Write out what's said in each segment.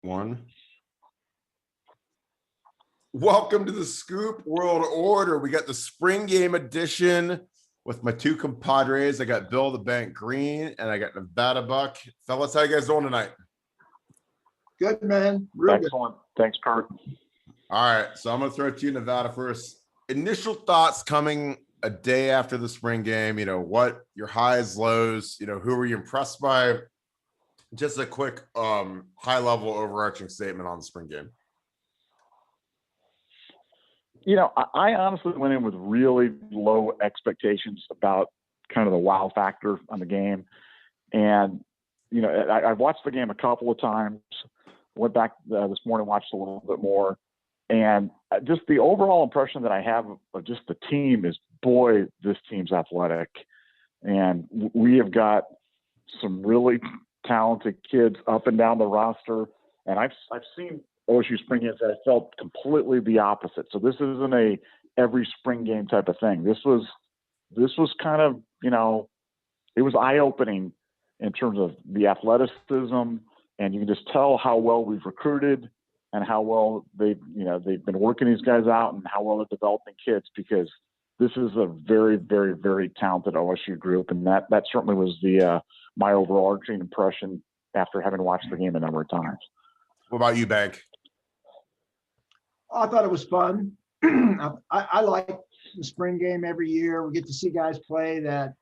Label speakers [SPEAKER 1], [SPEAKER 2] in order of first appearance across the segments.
[SPEAKER 1] One. Welcome to the Scoop World Order. We got the spring game edition with my two compadres. I got Bill the Bank Green and I got Nevadabuck. Fellas, how you guys doing tonight?
[SPEAKER 2] Good, man.
[SPEAKER 3] Excellent. Thanks, Kurt.
[SPEAKER 1] All right, so I'm going to throw it to you, Nevada, first. Initial thoughts coming a day after the spring game. What your highs, lows, who were you impressed by? Just a quick high-level overarching statement on the spring game.
[SPEAKER 3] I honestly went in with really low expectations about kind of the wow factor on the game. And, I watched the game a couple of times, went back this morning, watched a little bit more. And just the overall impression that I have of just the team is, boy, this team's athletic. And we have got some really talented kids up and down the roster. And I've seen OSU spring games that I felt completely the opposite. So this isn't a every spring game type of thing. This was kind of, it was eye-opening in terms of the athleticism, and you can just tell how well we've recruited and how well they've been working these guys out and how well they're developing kids, because this is a very, very, very talented OSU group. And that certainly was my overarching impression after having watched the game a number of times.
[SPEAKER 1] What about you, Bank?
[SPEAKER 2] I thought it was fun. I like the spring game every year. We get to see guys play that,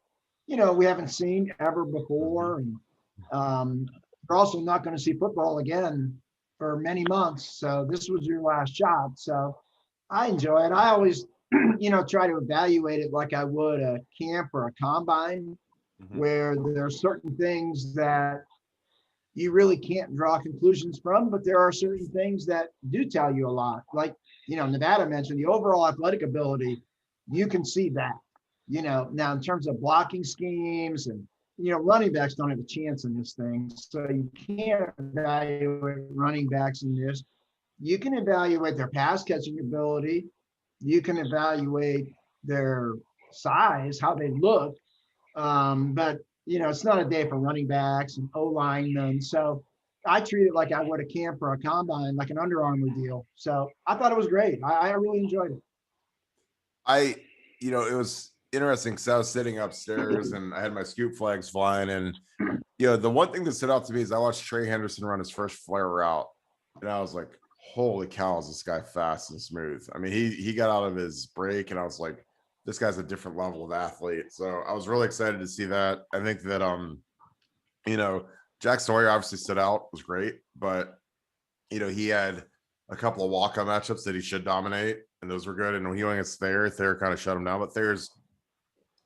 [SPEAKER 2] we haven't seen ever before. And we're also not going to see football again for many months. So this was your last shot. So I enjoy it. I always, try to evaluate it like I would a camp or a combine, where there are certain things that you really can't draw conclusions from, but there are certain things that do tell you a lot. Like, Nevada mentioned the overall athletic ability, you can see that, now in terms of blocking schemes and, running backs don't have a chance in this thing. So you can't evaluate running backs in this. You can evaluate their pass catching ability. You can evaluate their size, how they look. But it's not a day for running backs and O-linemen. So I treat it like I would a camp or a combine, like an Under Armour deal. So I thought it was great. I really enjoyed it.
[SPEAKER 1] It was interesting because I was sitting upstairs and I had my scoop flags flying. And, the one thing that stood out to me is I watched Trey Henderson run his first flare route. And I was like, holy cow, is this guy fast and smooth? I mean, he got out of his break and I was like, this guy's a different level of athlete. So I was really excited to see that. I think that, Jack Sawyer obviously stood out, was great, but, he had a couple of walk-on matchups that he should dominate, and those were good. And when he went against Thayer kind of shut him down, but Thayer's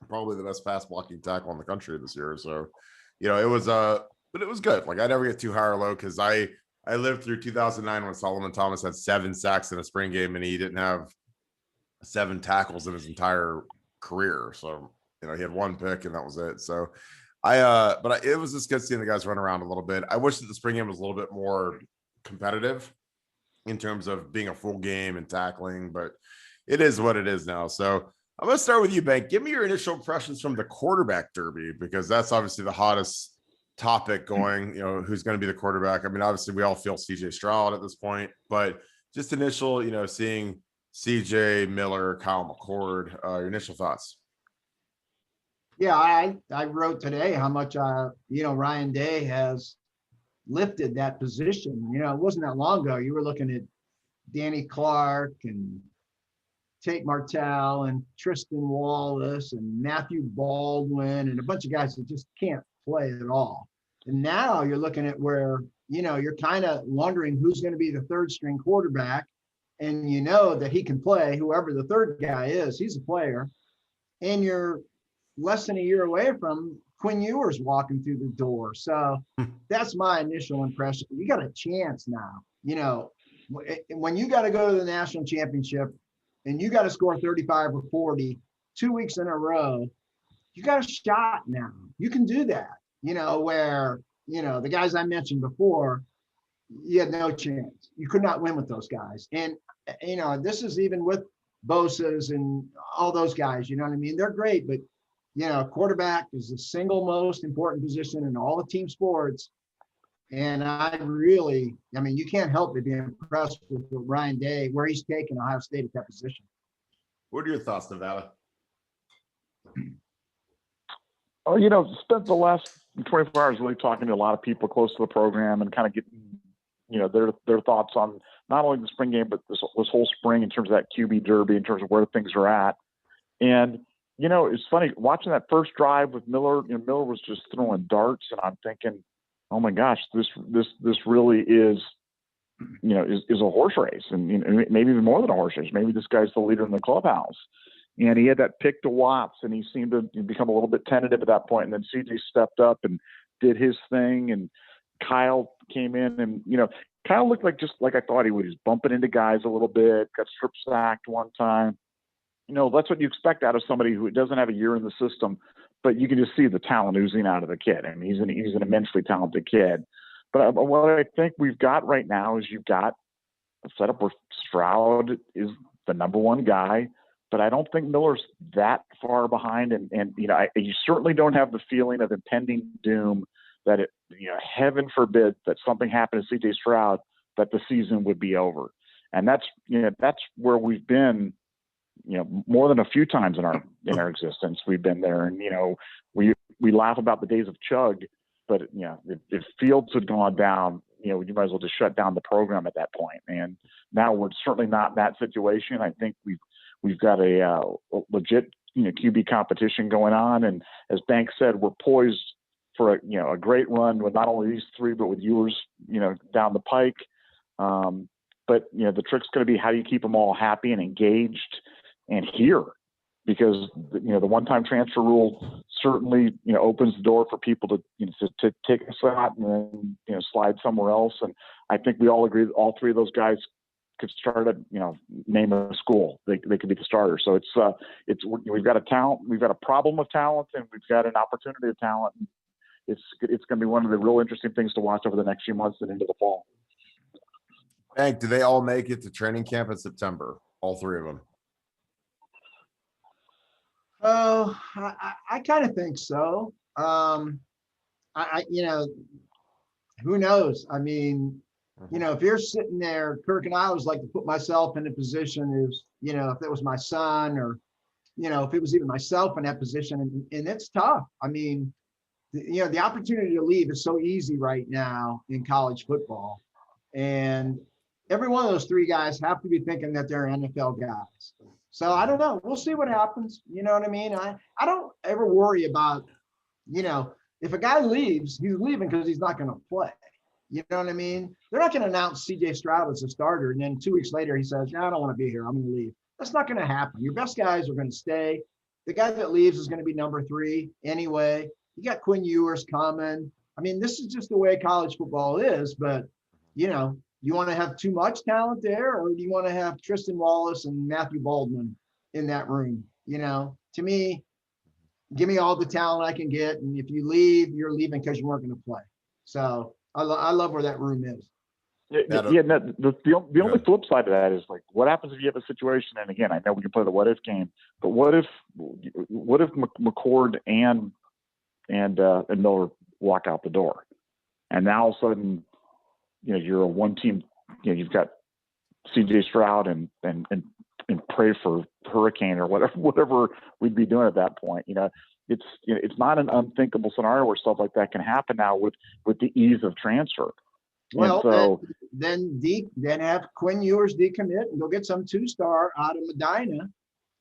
[SPEAKER 1] probably the best pass blocking tackle in the country this year. So, it was, but it was good. Like, I never get too high or low because I lived through 2009 when Solomon Thomas had 7 sacks in a spring game and he didn't have 7 tackles in his entire career. So, he had 1 pick and that was it. So it was just good seeing the guys run around a little bit. I wish that the spring game was a little bit more competitive in terms of being a full game and tackling, but it is what it is now. So I'm going to start with you, Bank. Give me your initial impressions from the quarterback derby, because that's obviously the hottest topic going, who's going to be the quarterback. I mean, obviously we all feel CJ Stroud at this point, but just initial, seeing CJ, Miller, Kyle McCord, your initial thoughts.
[SPEAKER 2] Yeah, I wrote today how much, Ryan Day has lifted that position. It wasn't that long ago. You were looking at Danny Clark and Tate Martell and Tristan Wallace and Matthew Baldwin and a bunch of guys that just can't play at all. And now you're looking at where, you're kind of wondering who's going to be the third string quarterback. And that he can play, whoever the third guy is, he's a player. And you're less than a year away from Quinn Ewers walking through the door. So that's my initial impression. You got a chance now. When you got to go to the national championship and you got to score 35 or 40 2 weeks in a row, you got a shot now. You can do that, where, the guys I mentioned before, you had no chance. You could not win with those guys. And, this is even with Bosa's and all those guys, you know what I mean? They're great, but, quarterback is the single most important position in all of team sports. And I mean, you can't help but be impressed with Ryan Day, where he's taken Ohio State at that position.
[SPEAKER 1] What are your thoughts, Nevada?
[SPEAKER 3] Oh, spent the last 24 hours really talking to a lot of people close to the program and kind of getting, their thoughts on not only the spring game, but this whole spring in terms of that QB derby, in terms of where things are at. And, it's funny watching that first drive with Miller. Miller was just throwing darts, and I'm thinking, oh my gosh, this really is, is a horse race, and maybe even more than a horse race. Maybe this guy's the leader in the clubhouse. And he had that pick to Watts, and he seemed to become a little bit tentative at that point. And then CJ stepped up and did his thing, and Kyle came in, and Kyle looked just like I thought he would. He was bumping into guys a little bit, got strip sacked one time. That's what you expect out of somebody who doesn't have a year in the system, but you can just see the talent oozing out of the kid. I mean, he's an immensely talented kid. But what I think we've got right now is you've got a setup where Stroud is the number one guy, but I don't think Miller's that far behind. And you certainly don't have the feeling of impending doom that heaven forbid that something happened to CJ Stroud, that the season would be over. And that's where we've been, more than a few times in our existence. We've been there, and we laugh about the days of Chug, but if Fields had gone down, you might as well just shut down the program at that point. And now we're certainly not in that situation. I think we've got a legit QB competition going on, and as Bank said, we're poised for a great run with not only these three, but with yours down the pike. But the trick's going to be, how do you keep them all happy and engaged and here, because the one-time transfer rule certainly opens the door for people to to take a shot and then slide somewhere else. And I think we all agree that all three of those guys could start at name a school. They could be the starter. So we've got a talent, we've got a problem of talent, and we've got an opportunity of talent. It's going to be one of the real interesting things to watch over the next few months and into the fall.
[SPEAKER 1] Hank, do they all make it to training camp in September? All three of them?
[SPEAKER 2] Oh, I kind of think so. Who knows? I mean, if you're sitting there, Kirk, and I always like to put myself in a position is, if it was my son, or, if it was even myself in that position, and it's tough. I mean, the opportunity to leave is so easy right now in college football. And every one of those three guys have to be thinking that they're NFL guys. So I don't know. We'll see what happens. You know what I mean? I don't ever worry about, if a guy leaves, he's leaving because he's not going to play. You know what I mean? They're not going to announce CJ Stroud as a starter, and then 2 weeks later he says, "No, I don't want to be here. I'm going to leave." That's not going to happen. Your best guys are going to stay. The guy that leaves is going to be number 3 anyway. You got Quinn Ewers coming. I mean, this is just the way college football is. But, you want to have too much talent there, or do you want to have Tristan Wallace and Matthew Baldwin in that room? To me, give me all the talent I can get. And if you leave, you're leaving because you weren't going to play. So I love where that room is.
[SPEAKER 3] The only flip side of that is, like, what happens if you have a situation? And again, I know we can play the what if game, but what if McCord and Miller walk out the door, and now all of a sudden, you're a one team. You've got CJ Stroud and pray for hurricane or whatever we'd be doing at that point. It's not an unthinkable scenario where stuff like that can happen now with the ease of transfer.
[SPEAKER 2] Well, so then have Quinn Ewers decommit and go get some 2-star out of Medina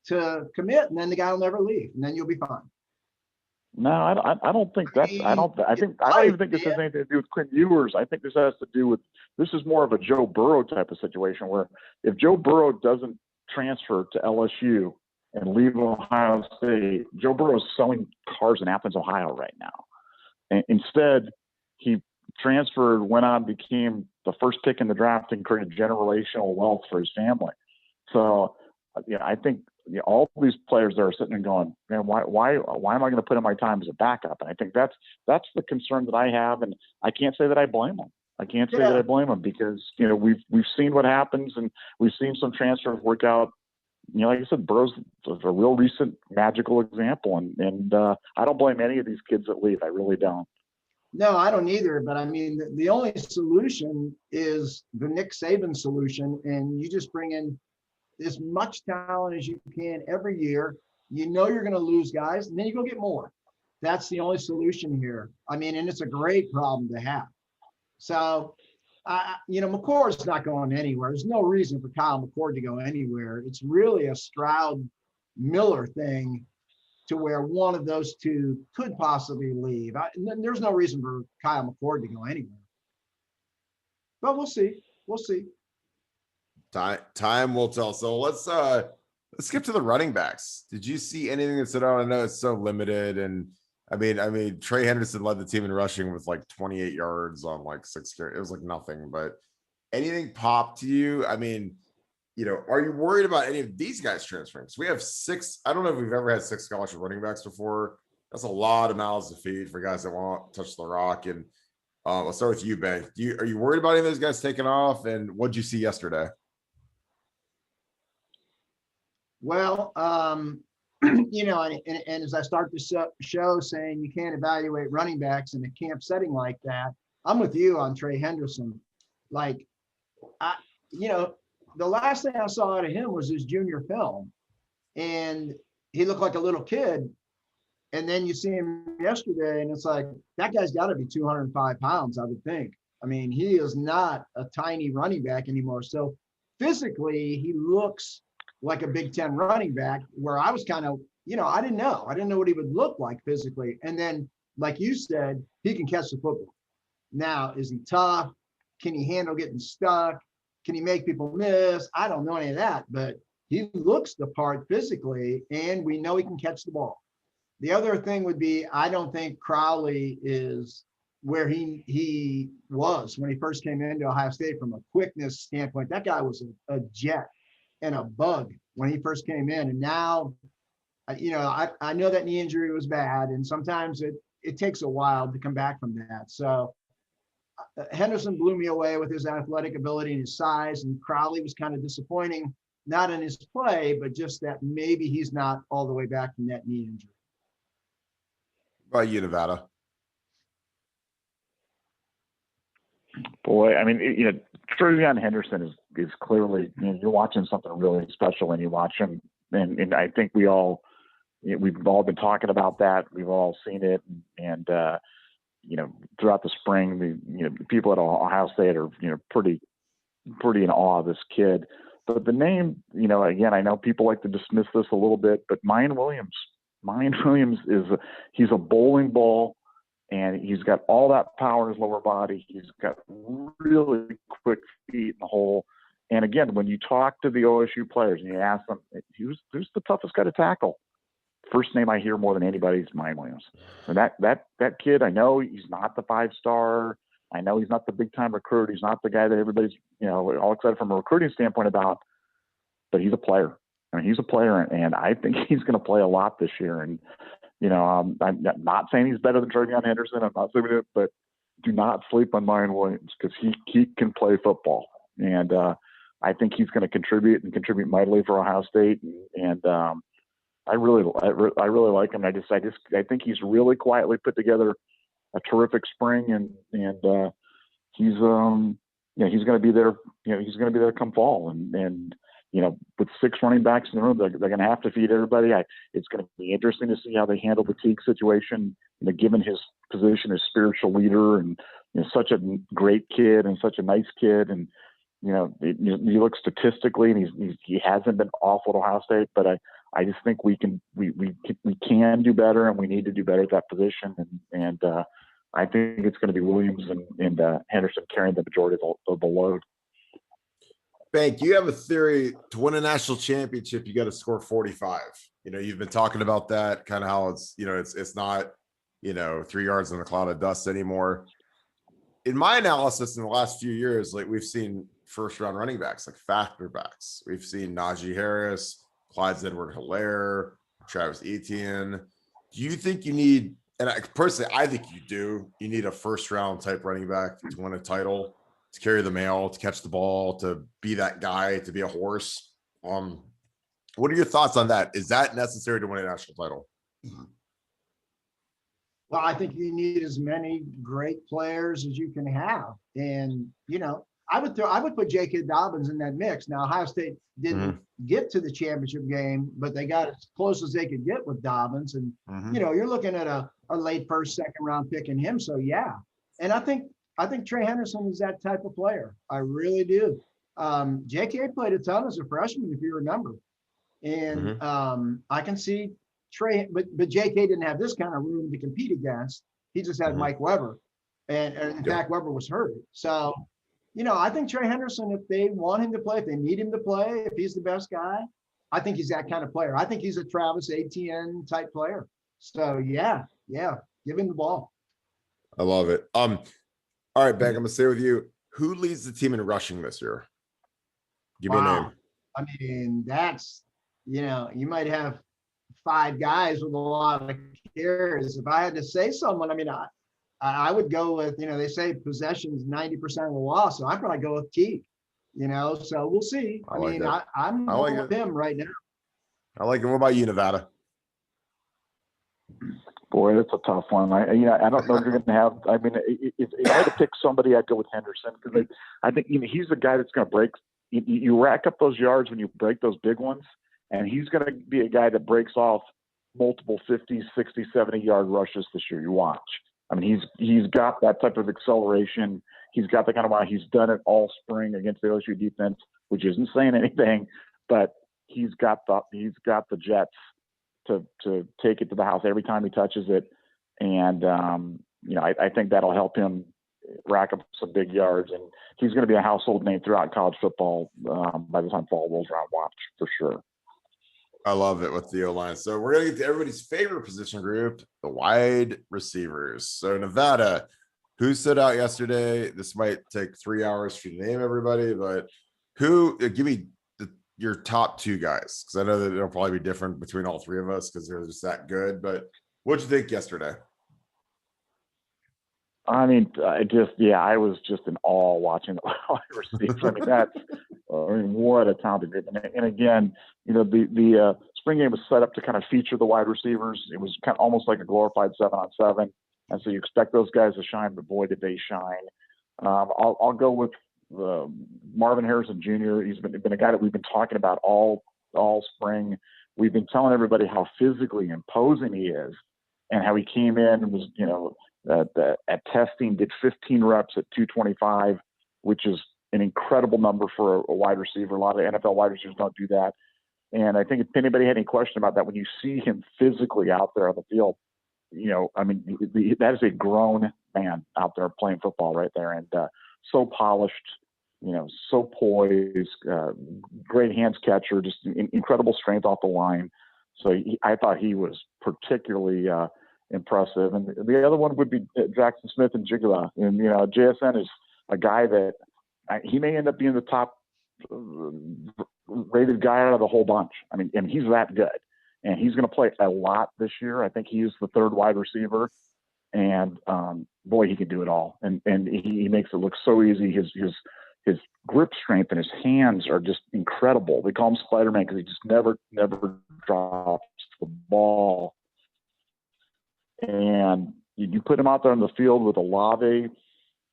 [SPEAKER 2] to commit, and then the guy will never leave, and then you'll be fine.
[SPEAKER 3] No, I don't think that's. I don't even think this has anything to do with Quinn Ewers. I think this has to do with, this is more of a Joe Burrow type of situation, where if Joe Burrow doesn't transfer to LSU and leave Ohio State, Joe Burrow is selling cars in Athens, Ohio right now. And instead, he transferred, went on, became the first pick in the draft, and created generational wealth for his family. So, I think all these players that are sitting and going, man, why am I going to put in my time as a backup? And I think that's the concern that I have, and I can't say that I blame them. I can't say that I blame them, because we've seen what happens, and we've seen some transfers work out. Like I said, Burrow's a real recent magical example, and I don't blame any of these kids that leave. I really don't.
[SPEAKER 2] No, I don't either. But I mean, the only solution is the Nick Saban solution. And you just bring in as much talent as you can every year. You know you're going to lose guys, and then you go get more. That's the only solution here. I mean, and it's a great problem to have. So, McCord's not going anywhere. There's no reason for Kyle McCord to go anywhere. It's really a Stroud Miller thing to where one of those two could possibly leave. There's no reason for Kyle McCord to go anywhere. But we'll see. We'll see.
[SPEAKER 1] Time will tell. So let's skip to the running backs. Did you see anything that stood out? I know it's so limited, and I mean, Trey Henderson led the team in rushing with like 28 yards on like 6 carries. It was like nothing, but anything pop to you? I mean, are you worried about any of these guys transferring? So we have 6. I don't know if we've ever had 6 scholarship running backs before. That's a lot of mouths to feed for guys that won't touch the rock. And I'll start with you, Bank. Are you worried about any of those guys taking off? And what'd you see yesterday?
[SPEAKER 2] Well, and as I start the show saying you can't evaluate running backs in a camp setting like that, I'm with you on Trey Henderson. Like, the last thing I saw out of him was his junior film, and he looked like a little kid. And then you see him yesterday, and it's like, that guy's got to be 205 pounds, I would think. I mean, he is not a tiny running back anymore. So physically, he looks like a Big Ten running back, where I was kind of, I didn't know what he would look like physically. And then, like you said, he can catch the football. Now, is he tough? Can he handle getting stuck? Can he make people miss? I don't know any of that, but he looks the part physically, and we know he can catch the ball. The other thing would be, I don't think Crowley is where he was when he first came into Ohio State from a quickness standpoint. That guy was a jet and a bug when he first came in. And now, I know that knee injury was bad, and sometimes it takes a while to come back from that. So Henderson blew me away with his athletic ability and his size, and Crowley was kind of disappointing, not in his play, but just that maybe he's not all the way back from that knee injury.
[SPEAKER 1] What about you, Nevada?
[SPEAKER 3] Boy, I mean, Trevion Henderson is clearly, you're watching something really special when you watch him, and I think we've all been talking about that. We've all seen it, and throughout the spring, the people at Ohio State are pretty in awe of this kid. But the name, again, I know people like to dismiss this a little bit, but Mayan Williams he's a bowling ball. And he's got all that power in his lower body. He's got really quick feet in the hole. And again, when you talk to the OSU players and you ask them, who's the toughest guy to tackle? First name I hear more than anybody is Mayan Williams. And that kid, I know he's not the 5-star. I know he's not the big time recruit. He's not the guy that everybody's all excited from a recruiting standpoint about. But he's a player. I mean, he's a player, and I think he's going to play a lot this year. And I'm not saying he's better than Trevion Henderson. I'm not saying it, but do not sleep on Mayan Williams, because he can play football, and I think he's going to contribute mightily for Ohio State. And I really like him. I think he's really quietly put together a terrific spring, and he's going to be there. He's going to be there come fall, and with 6 running backs in the room, they're going to have to feed everybody. It's going to be interesting to see how they handle the Teague situation, given his position as spiritual leader, and such a great kid and such a nice kid. And, you look statistically, and he hasn't been awful at Ohio State, but I just think we can do better, and we need to do better at that position. And I think it's going to be Williams and Henderson carrying the majority of the load.
[SPEAKER 1] Bank, you have a theory to win a national championship, you got to score 45. You've been talking about that, kind of how it's not, 3 yards in a cloud of dust anymore. In my analysis in the last few years, like, we've seen first round running backs, like factor backs. We've seen Najee Harris, Clyde Edward-Helaire, Travis Etienne. Do you think you need, and personally, I think you need a first round type running back to win a title, to carry the mail, to catch the ball, to be that guy, to be a horse? What are your thoughts on that? Is that necessary to win a national title?
[SPEAKER 2] Well, I think you need as many great players as you can have. And, I would put J.K. Dobbins in that mix. Now, Ohio State didn't get to the championship game, but they got as close as they could get with Dobbins. And, you're looking at a late first, second round pick in him. So, yeah. And I think Trey Henderson is that type of player. I really do. J.K. played a ton as a freshman, if you remember. And I can see Trey, but J.K. didn't have this kind of room to compete against. He just had Mike Weber. And in fact, Weber was hurt. So, I think Trey Henderson, if they want him to play, if they need him to play, if he's the best guy, I think he's that kind of player. I think he's a Travis Etienne type player. So, yeah, give him the ball.
[SPEAKER 1] I love it. All right, Beck, I'm going to stay with you. Who leads the team in rushing this year? Give me a name.
[SPEAKER 2] I mean, that's, you might have 5 guys with a lot of carries. If I had to say someone, I mean, I would go with, they say possessions 90% of the loss, so I'd probably go with Teague, so we'll see. I'm going with him right now.
[SPEAKER 1] I like it. What about you, Nevada?
[SPEAKER 3] Boy, that's a tough one. I don't know if you're going to have. I mean, if I had to pick somebody, I'd go with Henderson because I think he's the guy that's going to break. You rack up those yards when you break those big ones, and he's going to be a guy that breaks off multiple 50, 60, 70-yard rushes this year. You watch. I mean, he's got that type of acceleration. He's got the kind of he's done it all spring against the LSU defense, which isn't saying anything, but he's got the jets to take it to the house every time he touches it. And, I think that'll help him rack up some big yards. And he's going to be a household name throughout college football by the time fall rolls around. Watch for sure.
[SPEAKER 1] I love it with the O-line. So we're going to get to everybody's favorite position group, the wide receivers. So Nevada, who stood out yesterday? This might take 3 hours for you to name everybody, but give me your top 2 guys. Because I know that it'll probably be different between all 3 of us because they're just that good. But what'd you think yesterday?
[SPEAKER 3] I mean, I was just in awe watching the wide receivers. I mean, what a talented group. And again, the spring game was set up to kind of feature the wide receivers. It was kind of almost like a glorified 7-on-7. And so you expect those guys to shine, but boy, did they shine. I'll go with Marvin Harrison Jr. He's been a guy that we've been talking about all spring. We've been telling everybody how physically imposing he is and how he came in and was, at testing, did 15 reps at 225, which is an incredible number for a wide receiver. A lot of NFL wide receivers don't do that. And I think if anybody had any question about that, when you see him physically out there on the field, that is a grown man out there playing football right there. And so polished, so poised, great hands catcher, just incredible strength off the line. So I thought he was particularly impressive. And the other one would be Jackson Smith and Jigula. And, JSN is a guy that he may end up being the top rated guy out of the whole bunch. I mean, and he's that good. And he's going to play a lot this year. I think he is the 3rd wide receiver. And, boy, he can do it all. And he makes it look so easy. His grip strength and his hands are just incredible. We call him Spider-Man because he just never drops the ball. And you put him out there on the field with Olave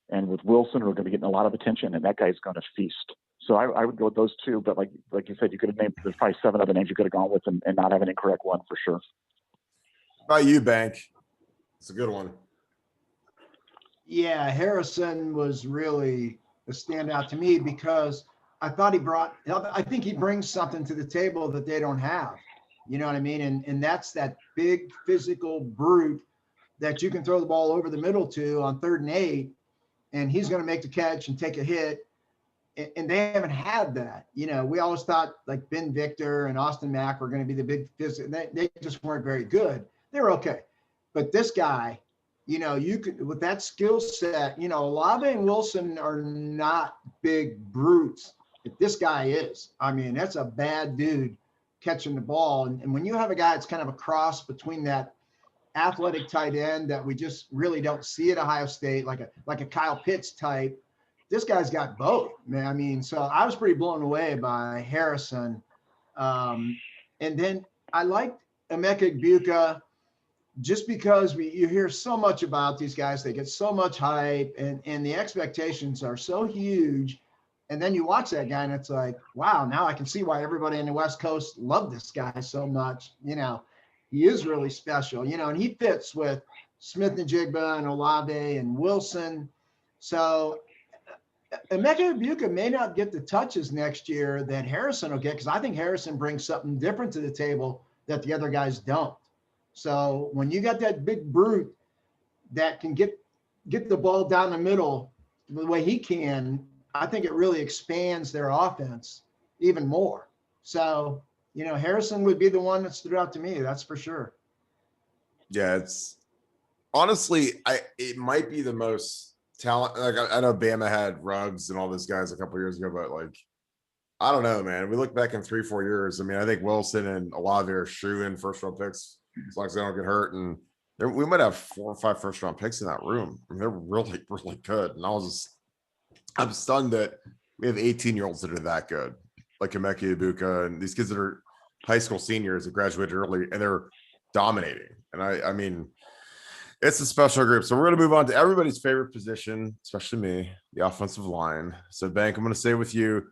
[SPEAKER 3] and with Wilson, who are going to be getting a lot of attention, and that guy's going to feast. So I would go with those 2. But like you said, you could have named, there's probably 7 other names you could have gone with and not have an incorrect one for sure.
[SPEAKER 1] How about you, Bank? It's a good one.
[SPEAKER 2] Yeah, Harrison was really a standout to me because I think he brings something to the table that they don't have. You know what I mean? And that's that big physical brute that you can throw the ball over the middle to on 3rd and 8, and he's going to make the catch and take a hit. And they haven't had that. We always thought like Ben Victor and Austin Mack were going to be the big physical. They just weren't very good. They were okay. But this guy, you could, with that skill set, Olave and Wilson are not big brutes. But this guy is. I mean, that's a bad dude catching the ball. And when you have a guy that's kind of a cross between that athletic tight end that we just really don't see at Ohio State, like a Kyle Pitts type, this guy's got both, man. I mean, so I was pretty blown away by Harrison. And then I liked Emeka Egbuka just because you hear so much about these guys, they get so much hype and the expectations are so huge. And then you watch that guy and it's like, wow, now I can see why everybody in the West Coast loved this guy so much. He is really special, and he fits with Smith and Jigba and Olave and Wilson. So Emeka Ibuka may not get the touches next year that Harrison will get, because I think Harrison brings something different to the table that the other guys don't. So when you got that big brute that can get the ball down the middle the way he can, I think it really expands their offense even more. So, Harrison would be the one that stood out to me. That's for sure.
[SPEAKER 1] Yeah, it's honestly, it might be the most talent. Like I know Bama had Ruggs and all those guys a couple years ago, but like, I don't know, man. We look back in 3-4 years. I mean, I think Wilson and Olave are shoo-in first-round picks as long as they don't get hurt. And we might have 4 or 5 first-round picks in that room. I mean, they're really, really good. And I'm stunned that we have 18-year-olds that are that good, like Emeka Ibuka and these kids that are high school seniors that graduated early and they're dominating. And I mean, it's a special group. So we're going to move on to everybody's favorite position, especially me, the offensive line. So Bank, I'm going to stay with you.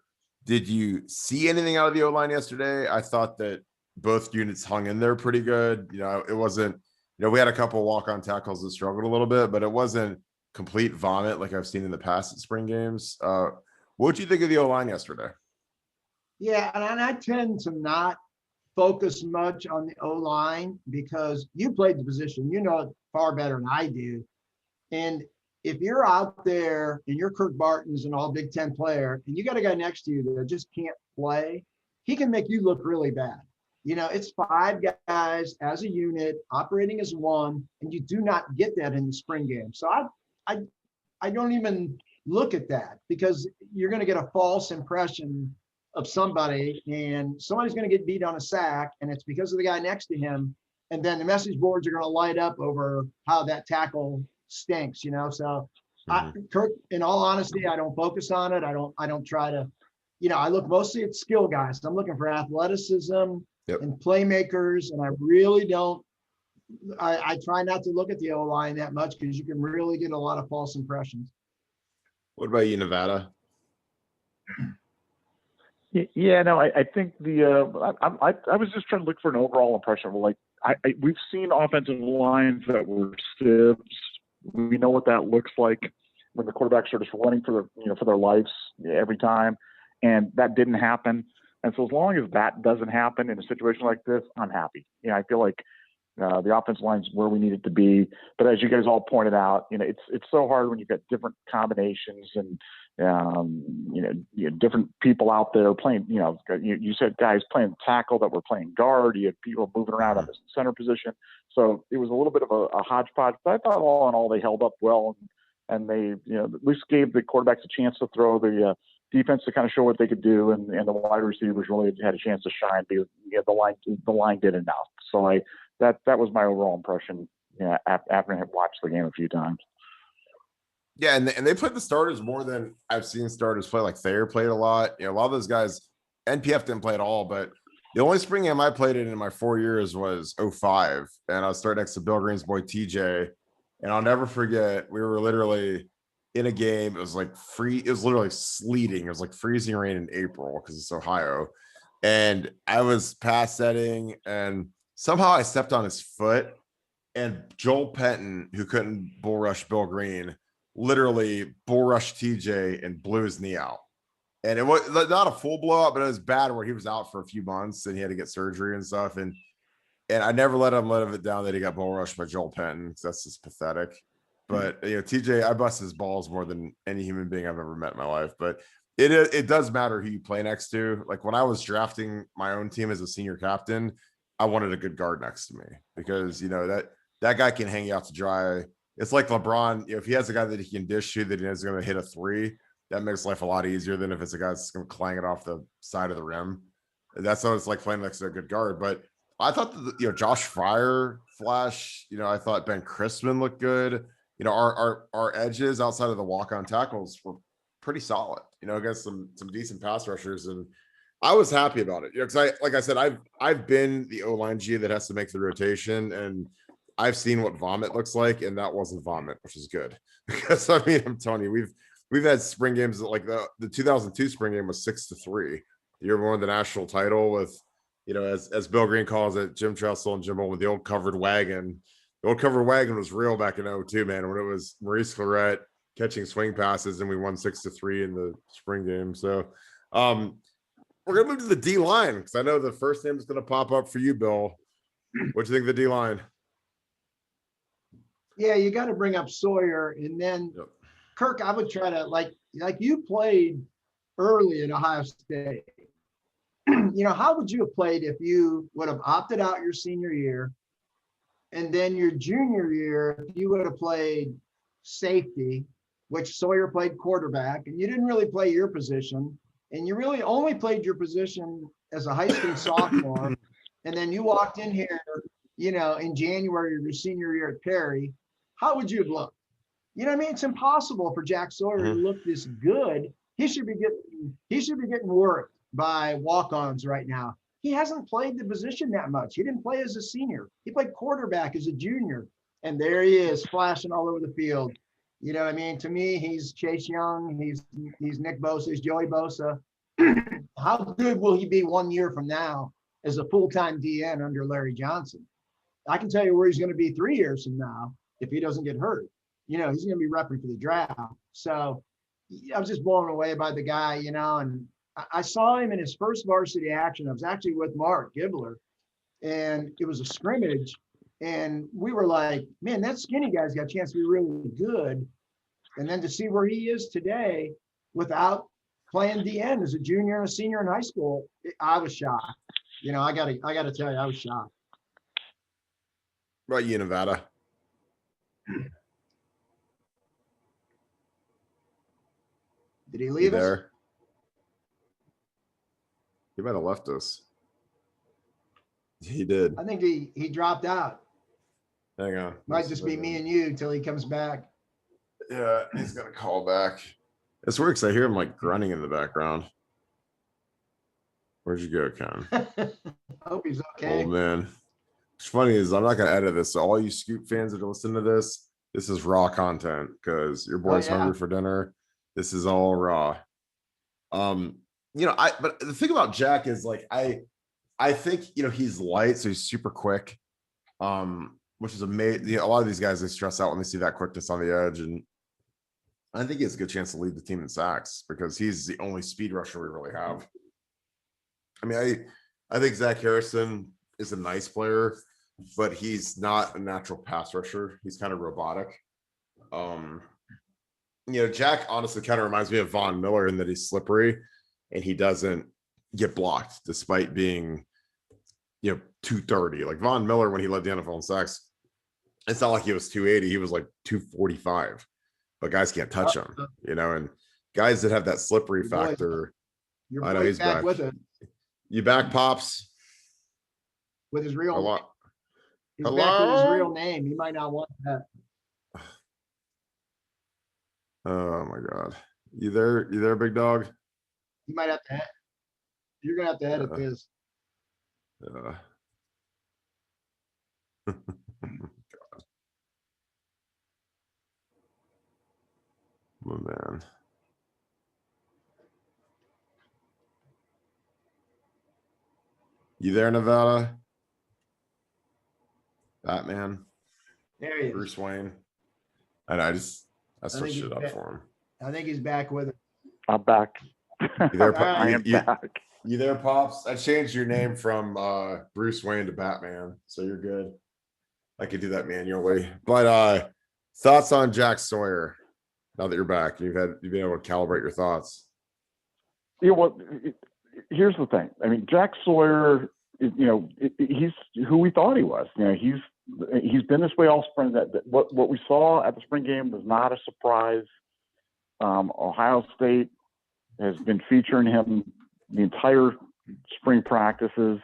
[SPEAKER 1] Did you see anything out of the O-line yesterday? I thought that both units hung in there pretty good. It wasn't, we had a couple walk-on tackles that struggled a little bit, but it wasn't complete vomit like I've seen in the past at spring games. What did you think of the O-line yesterday?
[SPEAKER 2] Yeah, and I tend to not focus much on the O-line because you played the position, it far better than I do. And if you're out there and you're Kirk Barton's an all Big Ten player and you got a guy next to you that just can't play, he can make you look really bad. It's 5 guys as a unit operating as one, and you do not get that in the spring game. So I don't even look at that because you're going to get a false impression of somebody, and somebody's going to get beat on a sack, and it's because of the guy next to him. And then the message boards are going to light up over how that tackle stinks, So Kirk, in all honesty, I don't focus on it. I don't try to, I look mostly at skill guys. I'm looking for athleticism and playmakers, and I really don't. I try not to look at the O-line that much because you can really get a lot of false impressions.
[SPEAKER 1] What about you, Nevada?
[SPEAKER 3] Yeah, no, I think I was just trying to look for an overall impression of we've seen offensive lines that were sibs. We know what that looks like when the quarterbacks are just running for their lives every time, and that didn't happen. And so as long as that doesn't happen in a situation like this, I'm happy. I feel like the offensive line's where we need it to be. But as you guys all pointed out, it's so hard when you've got different combinations and different people out there playing. You said guys playing tackle that were playing guard. You had people moving around on the center position. So it was a little bit of a hodgepodge. But I thought all in all they held up well, and they at least gave the quarterbacks a chance to throw, the defense to kind of show what they could do, and the wide receivers really had a chance to shine because the line did enough. So that was my overall impression after I had watched the game a few times.
[SPEAKER 1] Yeah, and they played the starters more than I've seen starters play. Like Thayer played a lot. A lot of those guys, NPF didn't play at all, but the only spring game I played in my 4 years was 05. And I was starting next to Bill Green's boy TJ. And I'll never forget, we were literally in a game. It was like it was literally sleeting. It was like freezing rain in April because it's Ohio. And I was pass setting, and somehow I stepped on his foot. And Joel Penton, who couldn't bull rush Bill Green, literally bull rushed TJ and blew his knee out. And it was not a full blowout, but it was bad where he was out for a few months and he had to get surgery and stuff. And I never let it down that he got bull rushed by Joel Penton, because that's just pathetic. But TJ, I bust his balls more than any human being I've ever met in my life. But it does matter who you play next to. Like when I was drafting my own team as a senior captain, I wanted a good guard next to me because that guy can hang you out to dry. It's like LeBron, if he has a guy that he can dish to that he is going to hit a 3, that makes life a lot easier than if it's a guy that's going to clang it off the side of the rim. That's how it's like playing next to a good guard. But I thought that, Josh Fryer flash, I thought Ben Crispin looked good. Our edges outside of the walk-on tackles were pretty solid, against some decent pass rushers. And I was happy about it, because like I said, I've been the O-line G that has to make the rotation, and I've seen what vomit looks like, and that wasn't vomit, which is good. Because I mean, I'm telling you, we've had spring games that, like the 2002 spring game was 6-3. The year we won the national title with, as Bill Green calls it, Jim Tressel and Jim with the old covered wagon. The old covered wagon was real back in 02, man, when it was Maurice Clarett catching swing passes, and we won 6-3 in the spring game. So we're gonna move to the D line, because I know the first name is gonna pop up for you, Bill. What do you think of the D line?
[SPEAKER 2] Yeah, you got to bring up Sawyer, and then
[SPEAKER 1] Yep.
[SPEAKER 2] Kirk. I would try to like you played early at Ohio State. How would you have played if you would have opted out your senior year, and then your junior year, if you would have played safety, which Sawyer played quarterback, and you didn't really play your position, and you really only played your position as a high school sophomore, and then you walked in here, in January of your senior year at Perry, how would you have looked? You know what I mean? It's impossible for Jack Sawyer to look this good. He should be getting worked by walk-ons right now. He hasn't played the position that much. He didn't play as a senior. He played quarterback as a junior. And there he is, flashing all over the field. You know what I mean? To me, he's Chase Young. He's Nick Bosa. He's Joey Bosa. How good will he be 1 year from now as a full-time DN under Larry Johnson? I can tell you where he's going to be 3 years from now if he doesn't get hurt. He's going to be repping for the draft. So I was just blown away by the guy, and I saw him in his first varsity action. I was actually with Mark Gibler, and it was a scrimmage. And we were like, man, that skinny guy's got a chance to be really good. And then to see where he is today without playing DN as a junior and a senior in high school, I was shocked. I gotta tell you, I was shocked.
[SPEAKER 1] What about you, Nevada?
[SPEAKER 2] Did he
[SPEAKER 1] You
[SPEAKER 2] leave us?
[SPEAKER 1] there? He might have left us. He did.
[SPEAKER 2] I think he dropped out.
[SPEAKER 1] Hang on.
[SPEAKER 2] Might just be me and you till he comes back.
[SPEAKER 1] Yeah, he's gonna call back. It's weird because I hear him like grunting in the background. Where'd you go, Ken?
[SPEAKER 2] I hope he's okay.
[SPEAKER 1] Old man. What's funny is I'm not gonna edit this. So all you Scoop fans that are listening to this is raw content because your boy's hungry for dinner. This is all raw. But the thing about Jack is like I think he's light, so he's super quick. Which is amazing. A lot of these guys, they stress out when they see that quickness on the edge, and I think he has a good chance to lead the team in sacks because he's the only speed rusher we really have. I mean, I think Zach Harrison is a nice player, but he's not a natural pass rusher. He's kind of robotic. Jack honestly kind of reminds me of Von Miller in that he's slippery and he doesn't get blocked despite being 230. Like Von Miller, when he led the NFL in sacks, it's not like he was 280, he was like 245, but guys can't touch him, and guys that have that slippery factor. I know he's back with it. You back, Pops?
[SPEAKER 2] With his real He's
[SPEAKER 1] Hello?
[SPEAKER 2] back with his real name. He might not want that.
[SPEAKER 1] Oh my God. You there, big dog?
[SPEAKER 2] You might have to you're gonna have to edit this.
[SPEAKER 1] God. Oh man. You there, Nevada? Batman?
[SPEAKER 2] There he is.
[SPEAKER 1] Bruce Wayne? And I switched it up for him.
[SPEAKER 2] I think he's back with it.
[SPEAKER 3] I'm back.
[SPEAKER 1] You there,
[SPEAKER 3] I am back.
[SPEAKER 1] You there, Pops? I changed your name from Bruce Wayne to Batman, so you're good. I could do that manually. But thoughts on Jack Sawyer now that you're back? You've been able to calibrate your thoughts.
[SPEAKER 3] Here's the thing. I mean, Jack Sawyer, he's who we thought he was. He's been this way all spring. That what we saw at the spring game was not a surprise. Ohio State has been featuring him the entire spring practices.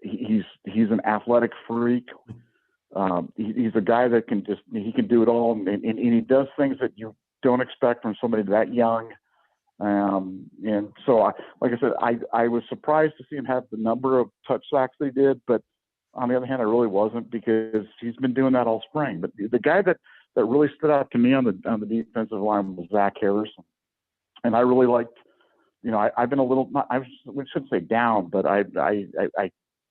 [SPEAKER 3] He's an athletic freak. He's a guy that can do it all, and he does things that you don't expect from somebody that young. And so, like I said, I was surprised to see him have the number of touch sacks they did, but on the other hand, I really wasn't, because he's been doing that all spring. But the guy that really stood out to me on the defensive line was Zach Harrison, and I really liked. I've been a little, we shouldn't say down, but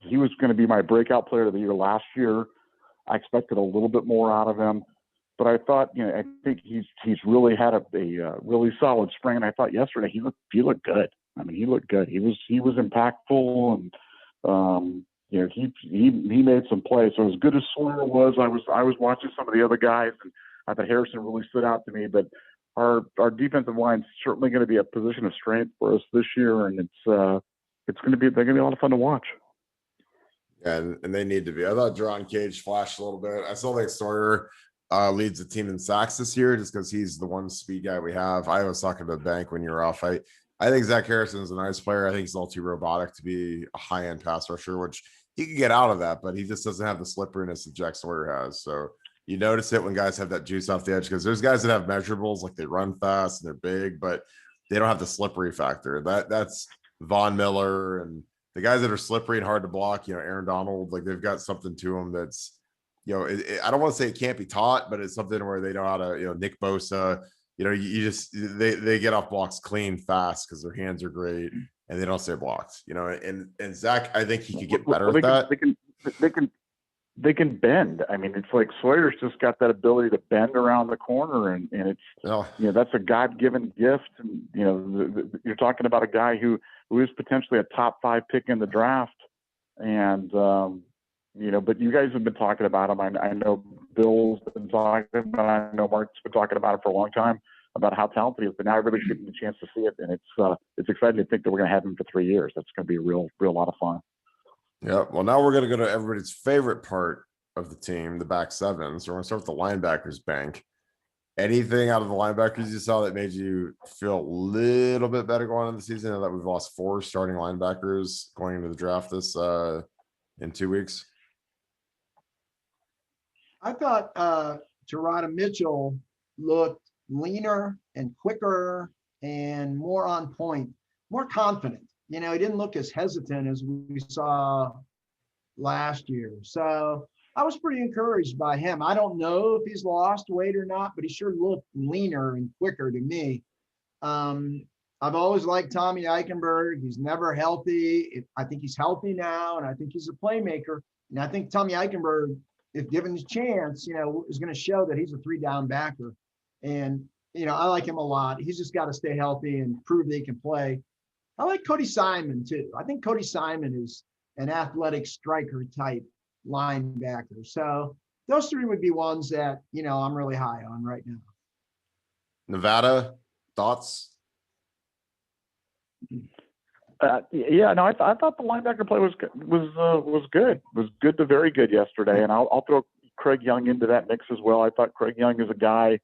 [SPEAKER 3] he was going to be my breakout player of the year last year. I expected a little bit more out of him, but I thought, I think he's really had a really solid spring. And I thought yesterday he looked good. I mean, he looked good. He was impactful, and he made some plays. So as good as Sawyer was, I was watching some of the other guys, and I thought Harrison really stood out to me. But our defensive line is certainly going to be a position of strength for us this year, and they're going to be a lot of fun to watch.
[SPEAKER 1] Yeah, and they need to be. I thought Jerron Cage flashed a little bit. I still think Sawyer leads the team in sacks this year, just because he's the one speed guy we have. I was talking to Bank when you were off. I think Zach Harrison is a nice player. I think he's a little too robotic to be a high-end pass rusher, which he can get out of that, but he just doesn't have the slipperiness that Jack Sawyer has. So you notice it when guys have that juice off the edge, because there's guys that have measurables, like they run fast and they're big, but they don't have the slippery factor. That's Von Miller and the guys that are slippery and hard to block. Aaron Donald, like they've got something to them that's, I don't want to say it can't be taught, but it's something where they know how to, Nick Bosa, they get off blocks clean fast because their hands are great and they don't stay blocked, and Zach, I think he could get better at that.
[SPEAKER 3] They can bend. I mean, it's like Sawyer's just got that ability to bend around the corner, and it's that's a God-given gift. And you're talking about a guy who is potentially a top 5 pick in the draft, and but you guys have been talking about him. I know Bill's been talking about him. I know Mark's been talking about him for a long time, about how talented he is. But now everybody's getting the chance to see it, and it's exciting to think that we're going to have him for 3 years. That's going to be a real lot of fun.
[SPEAKER 1] Yeah. Well, now we're going to go to everybody's favorite part of the team, the back seven. So we're going to start with the linebackers bank. Anything out of the linebackers you saw that made you feel a little bit better going into the season, now that we've lost 4 starting linebackers going into the draft this in 2 weeks?
[SPEAKER 2] I thought Terada Mitchell looked leaner and quicker and more on point, more confident. He didn't look as hesitant as we saw last year. So I was pretty encouraged by him. I don't know if he's lost weight or not, but he sure looked leaner and quicker to me. I've always liked Tommy Eichenberg. He's never healthy. I think he's healthy now, and I think he's a playmaker. And I think Tommy Eichenberg, if given his chance, is going to show that he's a 3-down backer. And, I like him a lot. He's just got to stay healthy and prove that he can play. I like Cody Simon too. I think Cody Simon is an athletic striker type linebacker. So those 3 would be ones that, I'm really high on right now.
[SPEAKER 1] Nevada, thoughts?
[SPEAKER 3] I thought the linebacker play was good. Was good to very good yesterday. And I'll throw Craig Young into that mix as well. I thought Craig Young is a guy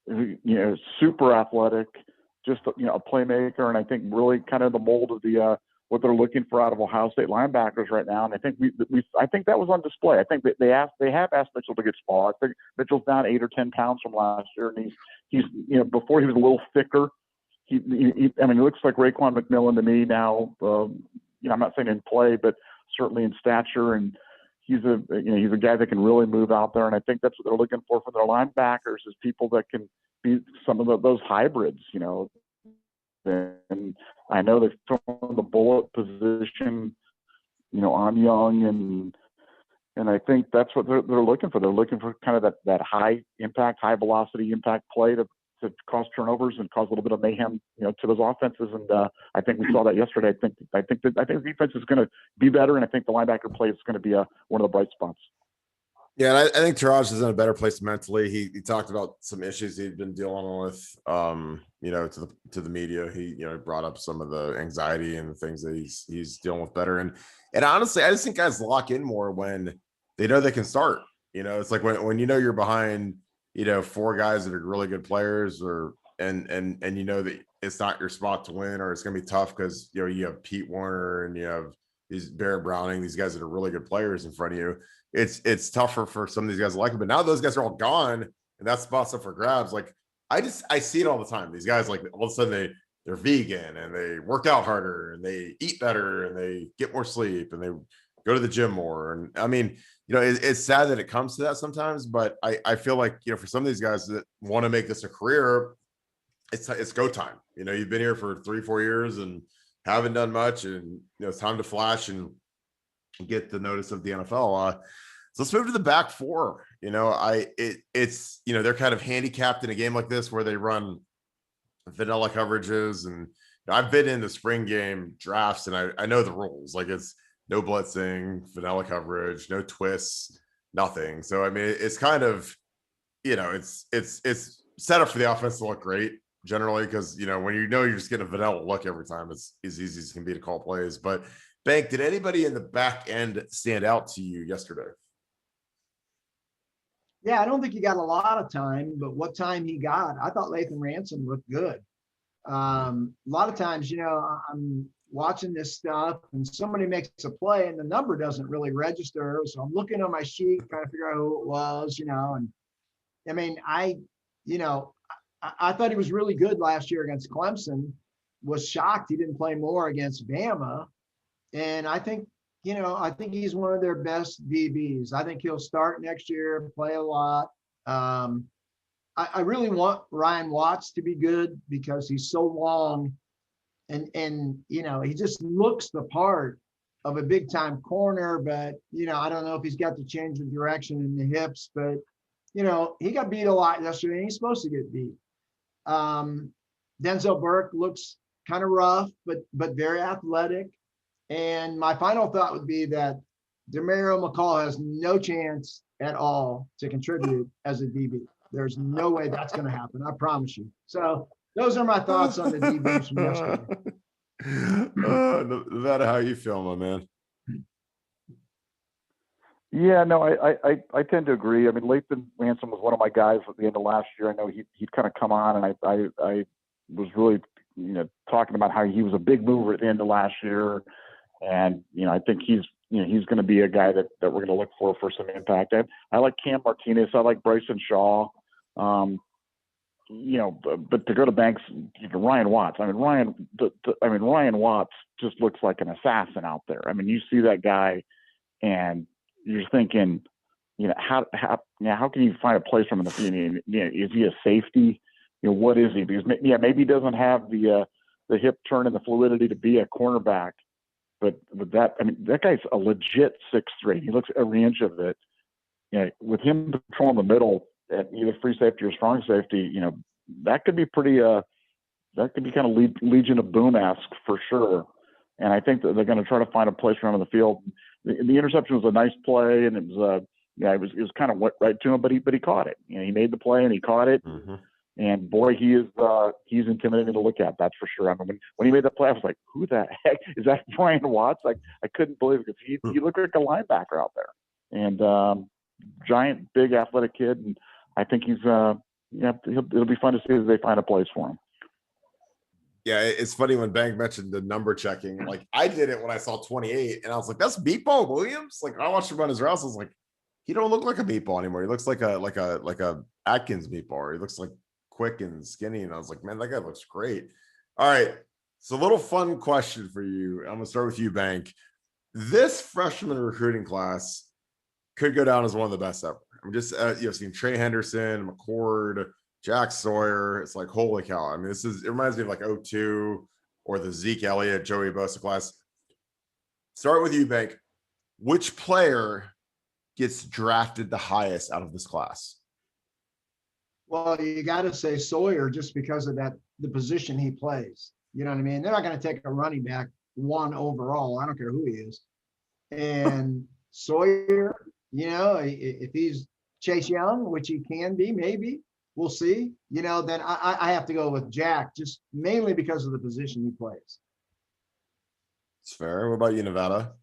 [SPEAKER 3] who, super athletic, just a playmaker, and I think really kind of the mold of the what they're looking for out of Ohio State linebackers right now. And I think I think that was on display. I think that they have asked Mitchell to get smaller. I think Mitchell's down 8 or 10 pounds from last year, and he's before he was a little thicker. He looks like Raekwon McMillan to me now. I'm not saying in play, but certainly in stature, and he's a guy that can really move out there. And I think that's what they're looking for their linebackers, is people that can be some of those hybrids, And I know they've thrown the bullet position, on Young, and I think that's what they're looking for. They're looking for kind of that high impact, high velocity impact play to cause turnovers and cause a little bit of mayhem, to those offenses. And I think we saw that yesterday. I think the defense is going to be better, and I think the linebacker play is going to be one of the bright spots.
[SPEAKER 1] Yeah, and I think Taraj is in a better place mentally. He talked about some issues he'd been dealing with, to the media. He, brought up some of the anxiety and the things that he's dealing with better. And honestly, I just think guys lock in more when they know they can start. It's like when you're behind, 4 guys that are really good players, and that it's not your spot to win, or it's going to be tough because you have Pete Warner and you have these Barrett Browning, these guys that are really good players in front of you. It's tougher for some of these guys to like it, but now those guys are all gone, and that spot's up for grabs. Like I see it all the time. These guys, like, all of a sudden they're vegan and they work out harder and they eat better and they get more sleep and they go to the gym more. And I mean, it's sad that it comes to that sometimes, but I feel like, for some of these guys that want to make this a career, it's go time. You've been here for 3-4 years and haven't done much, and it's time to flash and get the notice of the NFL. So let's move to the back four. It's they're kind of handicapped in a game like this where they run vanilla coverages, and I've been in the spring game drafts, and I know the rules. Like, it's no blitzing, vanilla coverage, no twists, nothing. So I mean, it's kind of it's set up for the offense to look great generally, because when you're just getting a vanilla look every time, it's as easy as it can be to call plays. But Bank, did anybody in the back end stand out to you yesterday?
[SPEAKER 2] Yeah, I don't think he got a lot of time, but what time he got, I thought Lathan Ransom looked good. A lot of times, I'm watching this stuff and somebody makes a play and the number doesn't really register. So I'm looking on my sheet, trying to figure out who it was, and I mean, I thought he was really good last year against Clemson. Was shocked he didn't play more against Bama. And I think he's one of their best DBs. I think he'll start next year, play a lot. I really want Ryan Watts to be good because he's so long, and he just looks the part of a big time corner. But I don't know if he's got the change of direction in the hips. But he got beat a lot yesterday, and he's supposed to get beat. Denzel Burke looks kind of rough, but very athletic. And my final thought would be that Demario McCall has no chance at all to contribute as a DB. There's no way that's going to happen. I promise you. So those are my thoughts on the DBs from yesterday.
[SPEAKER 1] No matter how you feel, my man.
[SPEAKER 3] Yeah, no, I tend to agree. I mean, Lathan Ransom was one of my guys at the end of last year. I know he'd kind of come on, and I was really talking about how he was a big mover at the end of last year. And, I think he's going to be a guy that we're going to look for some impact. I like Cam Martinez. I like Bryson Shaw. But to go to Banks, Ryan Watts. I mean, Ryan Watts just looks like an assassin out there. I mean, you see that guy, and you're thinking, how can you find a place for him in the field? Is he a safety? What is he? Because maybe he doesn't have the hip turn and the fluidity to be a cornerback. But that guy's a legit 6'3". He looks every inch of it. With him controlling the middle at either free safety or strong safety, that could be pretty. That could be kind of Legion of Boom-esque for sure. And I think that they're going to try to find a place for him in the field. The interception was a nice play, and it was it was kind of went right to him, but he caught it. He made the play and he caught it. Mm-hmm. And boy, he's intimidating to look at. That's for sure. I mean, when he made the play, I was like, "Who the heck is that, Ryan Watts?" Like, I couldn't believe it because he looked like a linebacker out there, and giant, big, athletic kid. And I think it'll be fun to see as they find a place for him.
[SPEAKER 1] Yeah, it's funny when Bank mentioned the number checking. Like, I did it when I saw 28, and I was like, "That's Meatball Williams." Like, I watched him run his routes. I was like, "He don't look like a meatball anymore. He looks like a Atkins meatball. He looks like quick and skinny." And I was like, "Man, that guy looks great." All right, so a little fun question for you. I'm gonna start with you, Bank. This freshman recruiting class could go down as one of the best ever. I'm just seeing Trey Henderson, McCord, Jack Sawyer. It's like, holy cow. I mean, it reminds me of like 02 or the Zeke Elliott, Joey Bosa class. Start with you, Bank. Which player gets drafted the highest out of this class?
[SPEAKER 2] Well, you got to say Sawyer just because of the position he plays. You know what I mean? They're not going to take a running back 1 overall. I don't care who he is. And Sawyer, if he's Chase Young, which he can be, maybe we'll see. Then I have to go with Jack, just mainly because of the position he plays.
[SPEAKER 1] It's fair. What about you, Nevada?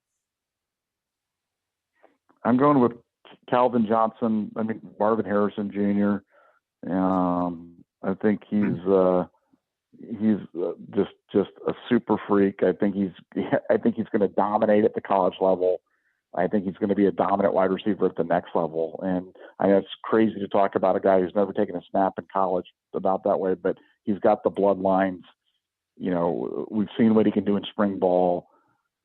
[SPEAKER 3] I'm going with Calvin Johnson. I mean, Marvin Harrison Jr. I think he's just a super freak. I think he's going to dominate at the college level. I think he's going to be a dominant wide receiver at the next level. And I know it's crazy to talk about a guy who's never taken a snap in college about that way, but he's got the bloodlines. We've seen what he can do in spring ball.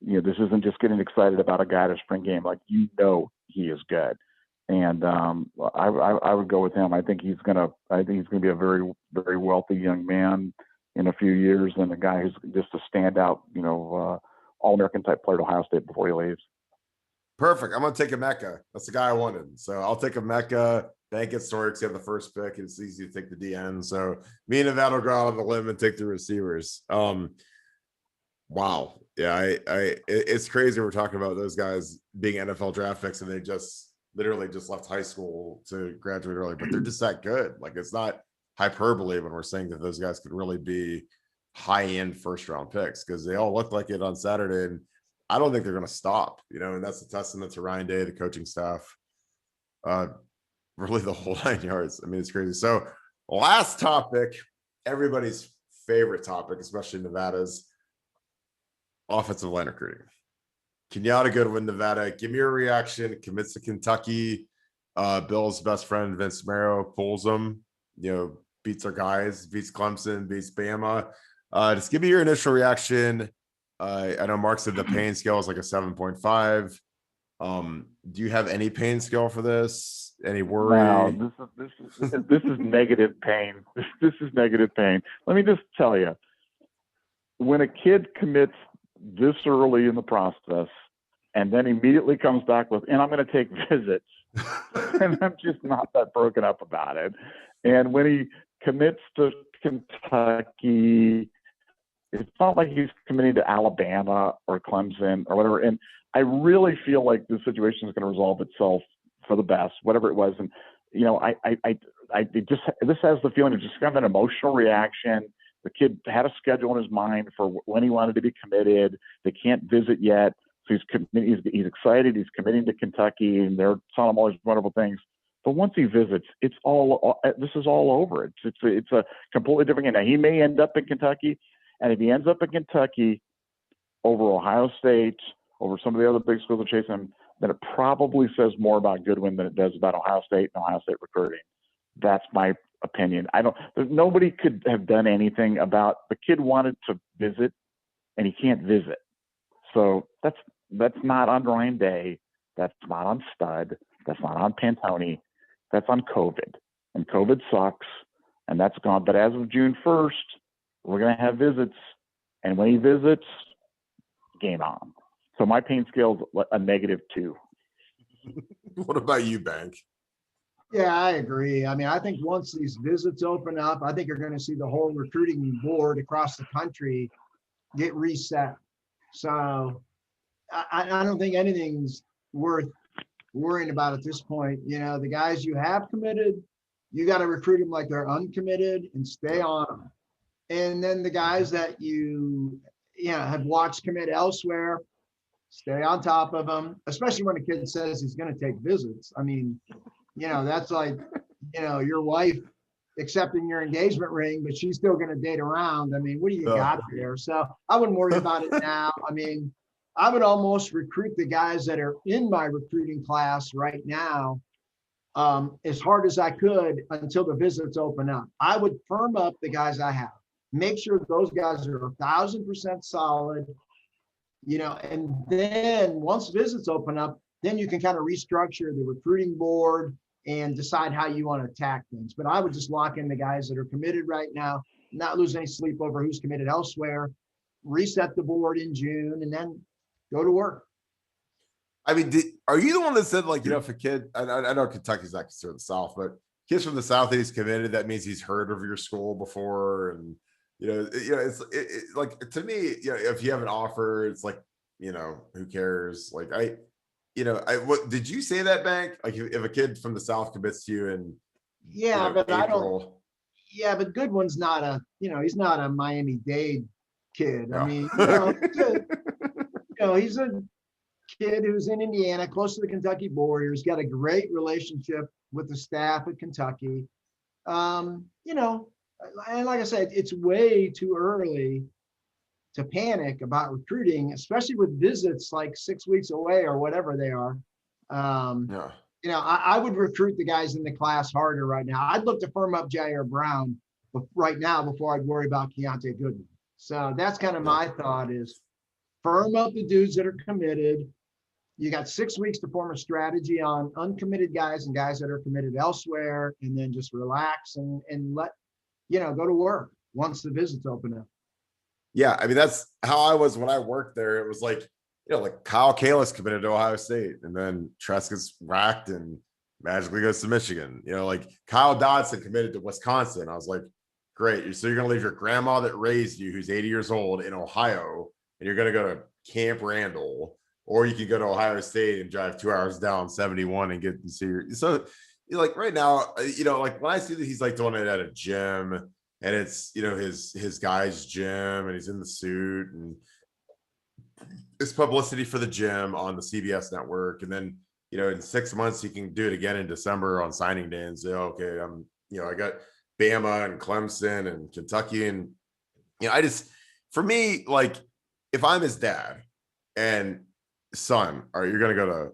[SPEAKER 3] this isn't just getting excited about a guy at a spring game. Like, he is good. And I would go with him. I think he's gonna be a very, very wealthy young man in a few years, and a guy who's just a standout, All-American type player at Ohio State before he leaves.
[SPEAKER 1] Perfect. I'm gonna take a Mecca. That's the guy I wanted. So I'll take a Mecca. Bank and Storks have the first pick. It's easy to take the DN. So me and Nevada will go out on the limb and take the receivers. Wow. Yeah, it's crazy we're talking about those guys being NFL draft picks and they just literally just left high school to graduate early, but they're just that good. Like, it's not hyperbole when we're saying that those guys could really be high-end first-round picks, because they all look like it on Saturday, and I don't think they're going to stop, and that's a testament to Ryan Day, the coaching staff, really the whole 9 yards. I mean, it's crazy. So last topic, everybody's favorite topic, especially Nevada's, offensive line recruiting. Kenyatta Goodwin, Nevada. Give me your reaction. Commits to Kentucky. Bill's best friend, Vince Marrow, pulls them, beats our guys, beats Clemson, beats Bama. Just give me your initial reaction. I know Mark said the pain scale is like a 7.5. Do you have any pain scale for this? Any worry?
[SPEAKER 3] No, this is negative pain. This is negative pain. Let me just tell you, when a kid commits this early in the process and then immediately comes back with, and I'm going to take visits, and I'm just not that broken up about it. And when he commits to Kentucky, it's not like he's committing to Alabama or Clemson or whatever. And I really feel like the situation is going to resolve itself for the best, whatever it was. And, this has the feeling of just kind of an emotional reaction. The kid had a schedule in his mind for when he wanted to be committed. They can't visit yet. So he's excited. He's committing to Kentucky, and they're telling him all these wonderful things. But once he visits, this is all over. It's a completely different game. Now, he may end up in Kentucky, and if he ends up in Kentucky over Ohio State, over some of the other big schools that chase him, then it probably says more about Goodwin than it does about Ohio State and Ohio State recruiting. That's my opinion. Nobody could have done anything about, the kid wanted to visit and he can't visit. So that's not on Ryan Day. That's not on Stud. That's not on Pantone. That's on COVID. And COVID sucks, and that's gone. But as of June 1st, we're going to have visits. And when he visits, game on. So my pain scale is a -2.
[SPEAKER 1] What about you, Bank?
[SPEAKER 2] Yeah, I agree. I mean, I think once these visits open up, I think you're going to see the whole recruiting board across the country get reset. So I don't think anything's worth worrying about at this point. The guys you have committed, you got to recruit them like they're uncommitted and stay on them. And then the guys that you have watched commit elsewhere, stay on top of them, especially when a kid says he's going to take visits. I mean, that's like, your wife accepting your engagement ring, but she's still going to date around. I mean, what do you got there? So I wouldn't worry about it now. I mean, I would almost recruit the guys that are in my recruiting class right now as hard as I could until the visits open up. I would firm up the guys I have, make sure those guys are 1,000% solid, and then once visits open up, then you can kind of restructure the recruiting board and decide how you want to attack things. But I would just lock in the guys that are committed right now, not lose any sleep over who's committed elsewhere, reset the board in June, and then go to work.
[SPEAKER 1] I mean, are you the one that said, like, if a kid, I know Kentucky's not considered the South, but kids from the Southeast committed, that means he's heard of your school before. And, it's like, to me, if you have an offer, it's like, who cares? Like, what did you say that, Bank? Like, if a kid from the South commits to you and
[SPEAKER 2] but
[SPEAKER 1] April,
[SPEAKER 2] I don't. Yeah, but Goodwin's not he's not a Miami-Dade kid.
[SPEAKER 1] No.
[SPEAKER 2] I mean, he's a kid who's in Indiana, close to the Kentucky border. He's got a great relationship with the staff at Kentucky. And like I said, it's way too early to panic about recruiting, especially with visits like 6 weeks away or whatever they are. I would recruit the guys in the class harder right now. I'd look to firm up Jair Brown right now before I'd worry about Keontae Goodwin. So that's kind of my thought is, firm up the dudes that are committed. You got 6 weeks to form a strategy on uncommitted guys and guys that are committed elsewhere, and then just relax and let, go to work once the visits open up.
[SPEAKER 1] Yeah, I mean, that's how I was when I worked there. It was like, like Kyle Kalis committed to Ohio State, and then Trask gets racked and magically goes to Michigan. Like Kyle Dodson committed to Wisconsin. I was like, great. So you're going to leave your grandma that raised you, who's 80 years old, in Ohio, and you're going to go to Camp Randall, or you can go to Ohio State and drive 2 hours down 71 and get to see your. So, like right now, like when I see that he's like doing it at a gym, and it's his guy's gym, and he's in the suit, and it's publicity for the gym on the CBS network, and then in 6 months he can do it again in December on signing day and say, okay, I got Bama and Clemson and Kentucky, and for me, like if I'm his dad and son, all right, you're gonna go to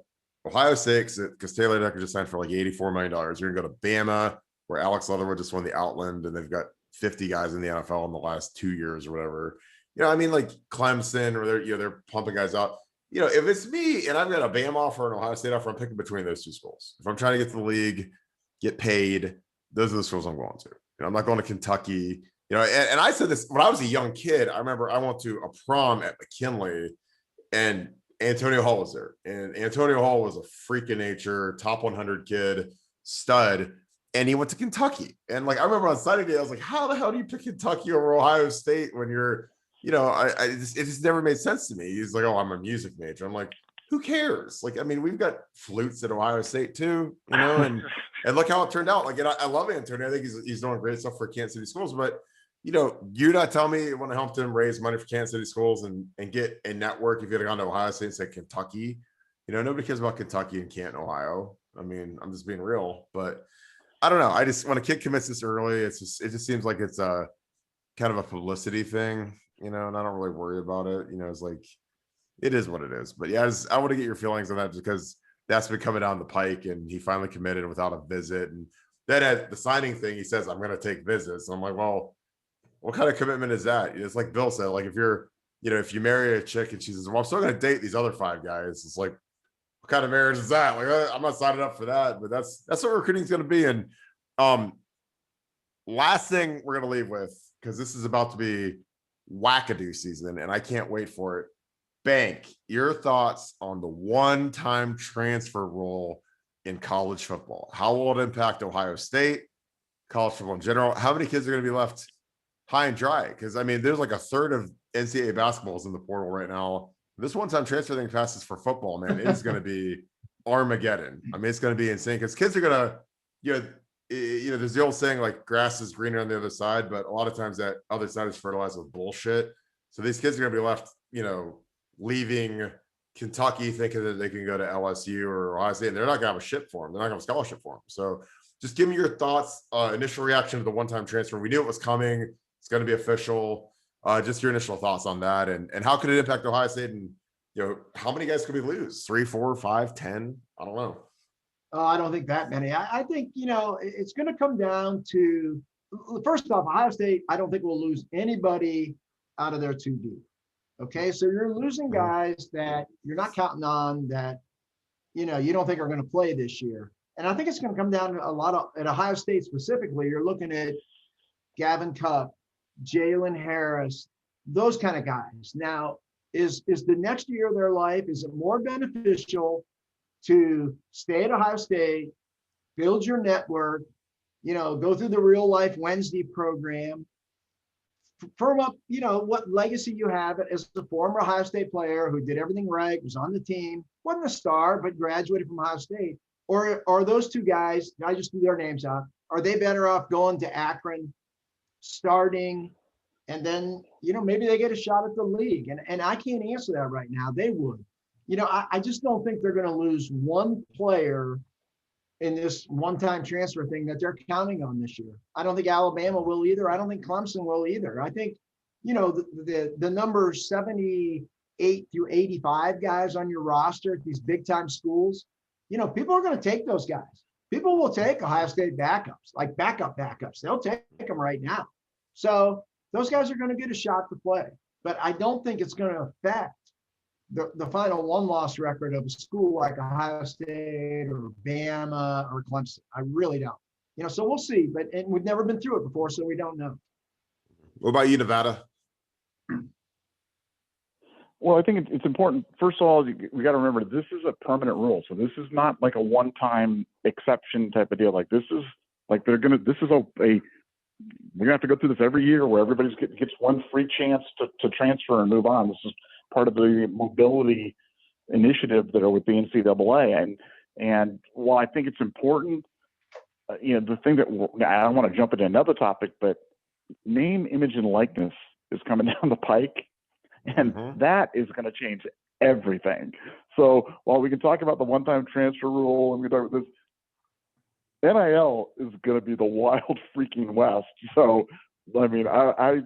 [SPEAKER 1] Ohio State because Taylor Decker just signed for like $84 million. You're gonna go to Bama, where Alex Leatherwood just won the Outland, and they've got 50 guys in the NFL in the last 2 years or whatever. Like Clemson, or they're pumping guys out. If it's me and I've got a Bama offer and Ohio State offer, I'm picking between those two schools. If I'm trying to get to the league, get paid, those are the schools I'm going to. I'm not going to Kentucky. And I said this when I was a young kid. I remember I went to a prom at McKinley, and Antonio Hall was there. And Antonio Hall was a freak of nature, top 100 kid, stud. And he went to Kentucky. And like, I remember on Sunday day, I was like, how the hell do you pick Kentucky over Ohio State when you're, it just never made sense to me. He's like, oh, I'm a music major. I'm like, who cares? Like, I mean, we've got flutes at Ohio State too, and look how it turned out. Like, and I love Antonio. I think he's doing great stuff for Kansas City schools, but you're not telling me you want to help them raise money for Kansas City schools and get a network. If you'd have gone to Ohio State and said Kentucky, nobody cares about Kentucky and Canton, Ohio. I mean, I'm just being real, but I don't know. I just, when a kid commits this early, it just seems like it's a kind of a publicity thing, and I don't really worry about it. It's like, it is what it is. But yeah, I want to get your feelings on that, because that's been coming down the pike, and he finally committed without a visit. And then at the signing thing, he says, I'm going to take visits. And I'm like, well, what kind of commitment is that? It's like Bill said, like if you're, if you marry a chick and she says, well, I'm still going to date these other 5 guys. It's like, what kind of marriage is that? Like, I'm not signing up for that, but that's what recruiting is going to be. And last thing we're going to leave with, because this is about to be wackadoo season, and I can't wait for it. Bank, your thoughts on the one-time transfer rule in college football? How will it impact Ohio State, college football in general? How many kids are going to be left high and dry? Because I mean, there's like a third of NCAA basketballs in the portal right now. This one-time transfer thing passes for football, man. It's going to be Armageddon. I mean, it's going to be insane, because kids are going to, there's the old saying, like, grass is greener on the other side, but a lot of times that other side is fertilized with bullshit. So these kids are going to be left, leaving Kentucky thinking that they can go to LSU or Ohio State, and they're not going to have a ship for them. They're not going to have a scholarship for them. So just give me your thoughts, initial reaction to the one-time transfer. We knew it was coming. It's going to be official. Just your initial thoughts on that, and how could it impact Ohio State? And, how many guys could we lose? 3, 4, 5, 10? I don't know.
[SPEAKER 2] I don't think that many. I think, it's going to come down to, first off, Ohio State, I don't think we'll lose anybody out of their 2 deep. Okay. So you're losing guys that you're not counting on, that, you don't think are going to play this year. And I think it's going to come down to a lot of, at Ohio State specifically, you're looking at Gavin Cupp, Jalen Harris, those kind of guys. Now, is the next year of their life, is it more beneficial to stay at Ohio State, build your network, go through the Real Life Wednesday program, firm up, what legacy you have as a former Ohio State player who did everything right, was on the team, wasn't a star, but graduated from Ohio State? Or are those 2 guys, I just threw their names out, are they better off going to Akron, starting, and then, maybe they get a shot at the league? And I can't answer that right now. They would. I just don't think they're going to lose one player in this one-time transfer thing that they're counting on this year. I don't think Alabama will either. I don't think Clemson will either. I think, the numbers 78 through 85 guys on your roster at these big-time schools, people are going to take those guys. People will take Ohio State backups, like backups. They'll take them right now. So those guys are going to get a shot to play. But I don't think it's going to affect the final one-loss record of a school like Ohio State or Bama or Clemson. I really don't. So we'll see. But and we've never been through it before, so we don't know.
[SPEAKER 1] What about you, Nevada?
[SPEAKER 3] Well, I think it's important. First of all, we got to remember this is a permanent rule. So this is not like a one-time exception type of deal. Like this is like we're gonna have to go through this every year where everybody gets one free chance to transfer and move on. This is part of the mobility initiative that are with the NCAA. And while I think it's important, the thing that I don't want to jump into another topic, but name, image, and likeness is coming down the pike. And that is going to change everything. So while we can talk about the one-time transfer rule and we talk about this, NIL is going to be the wild freaking west. So, I mean, I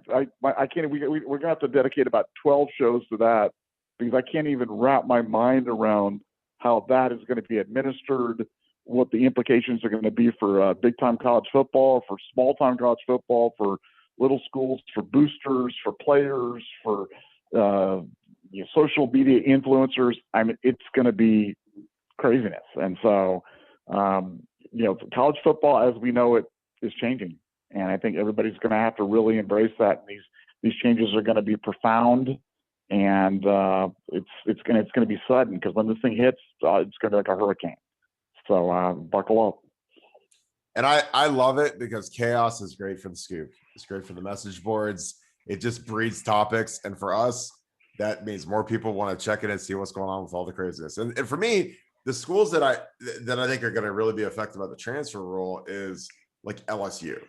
[SPEAKER 3] can't. We're going to have to dedicate about 12 shows to that because I can't even wrap my mind around how that is going to be administered, what the implications are going to be for big-time college football, for small-time college football, for little schools, for boosters, for players, for social media influencers. I mean, it's going to be craziness. And so, college football as we know it is changing. And I think everybody's going to have to really embrace that. And these changes are going to be profound. And it's going to be sudden because when this thing hits, it's going to be like a hurricane. So buckle up.
[SPEAKER 1] And I love it because chaos is great for the scoop. It's great for the message boards. It just breeds topics. And for us, that means more people want to check in and see what's going on with all the craziness. And for me, the schools that I think are going to really be affected by the transfer rule is like LSU.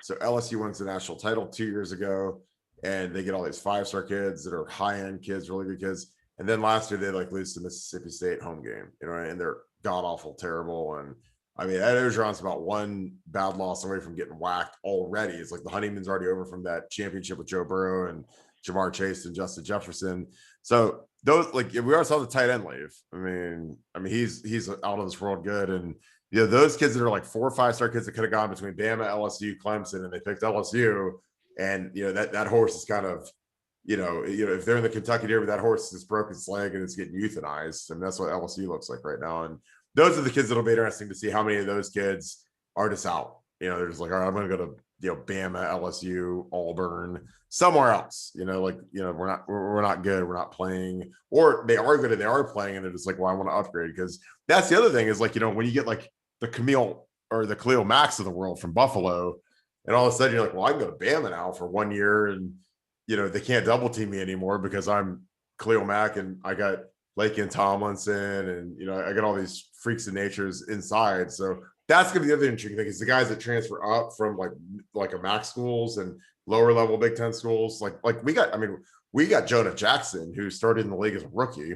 [SPEAKER 1] So LSU wins the national title 2 years ago, and they get all these 5-star kids that are high-end kids, really good kids. And then last year they lose to Mississippi State home game, and they're god awful, terrible. And I mean, Ed Orgeron's about one bad loss away from getting whacked already. It's like the honeymoon's already over from that championship with Joe Burrow and Jamar Chase and Justin Jefferson. So those, we already saw the tight end leave. I mean, he's out of this world good. And those kids that are like 4 or 5-star kids that could have gone between Bama, LSU, Clemson, and they picked LSU. And that horse is kind of, if they're in the Kentucky Derby, that horse has broken its leg and it's getting euthanized. And that's what LSU looks like right now. And those are the kids that'll be interesting to see how many of those kids are just out. They're just like, all right, I'm going to go to Bama, LSU, Auburn, somewhere else. We're not good. We're not playing, or they are good and they are playing, and they're just like, well, I want to upgrade. Because that's the other thing is when you get like the Camille or the Khalil Max of the world from Buffalo, and all of a sudden you're like, well, I can go to Bama now for 1 year, and they can't double team me anymore because I'm Khalil Mack and I got Laken Tomlinson, and I got all these freaks of natures inside. So that's gonna be the other intriguing thing is the guys that transfer up from like a MAC schools and lower level Big Ten schools. Like we got Jonah Jackson, who started in the league as a rookie.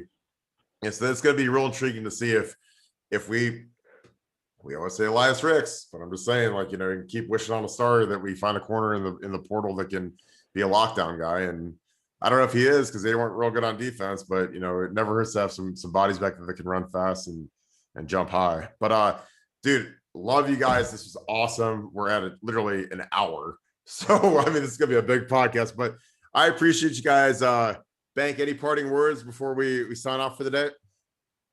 [SPEAKER 1] And so it's gonna be real intriguing to see if we always say Elias Ricks, but I'm just saying, keep wishing on a star that we find a corner in the portal that can be a lockdown guy. And I don't know if he is because they weren't real good on defense, but it never hurts to have some bodies back there that can run fast and jump high. But dude, love you guys. This was awesome. We're at literally an hour. So this is gonna be a big podcast, but I appreciate you guys. Bank, any parting words before we sign off for the day?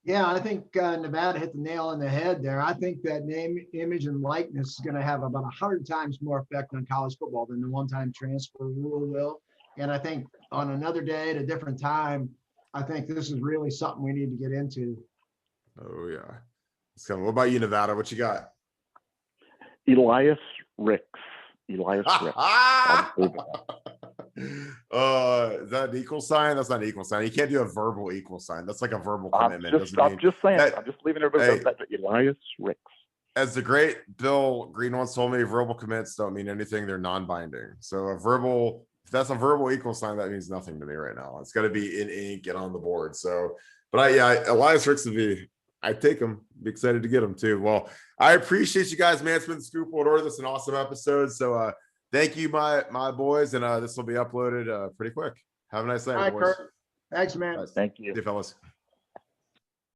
[SPEAKER 2] Yeah, I think Nevada hit the nail on the head there. I think that name, image, and likeness is going to have about 100 times more effect on college football than the one-time transfer rule will. And I think on another day at a different time, I think this is really something we need to get into.
[SPEAKER 1] Oh yeah. So what about you, Nevada? What you got?
[SPEAKER 3] Elias Ricks. Elias Ricks.
[SPEAKER 1] Is that an equal sign? That's not an equal sign. You can't do a verbal equal sign. That's like a verbal commitment.
[SPEAKER 3] I'm just saying. I'm just leaving everybody that Elias Ricks.
[SPEAKER 1] As the great Bill Green once told me, verbal commits don't mean anything. They're non-binding. So if that's a verbal equal sign, that means nothing to me right now. It's got to be in ink and on the board. So, but Elias Ricks would be, I'd take him. Be excited to get him too. Well, I appreciate you guys, man. It's been the Scoop World Order. This is an awesome episode. So, thank you, my boys, and this will be uploaded pretty quick. Have a nice night, boys.
[SPEAKER 2] Kurt. Thanks, man.
[SPEAKER 3] Thank you.
[SPEAKER 1] See you, fellas.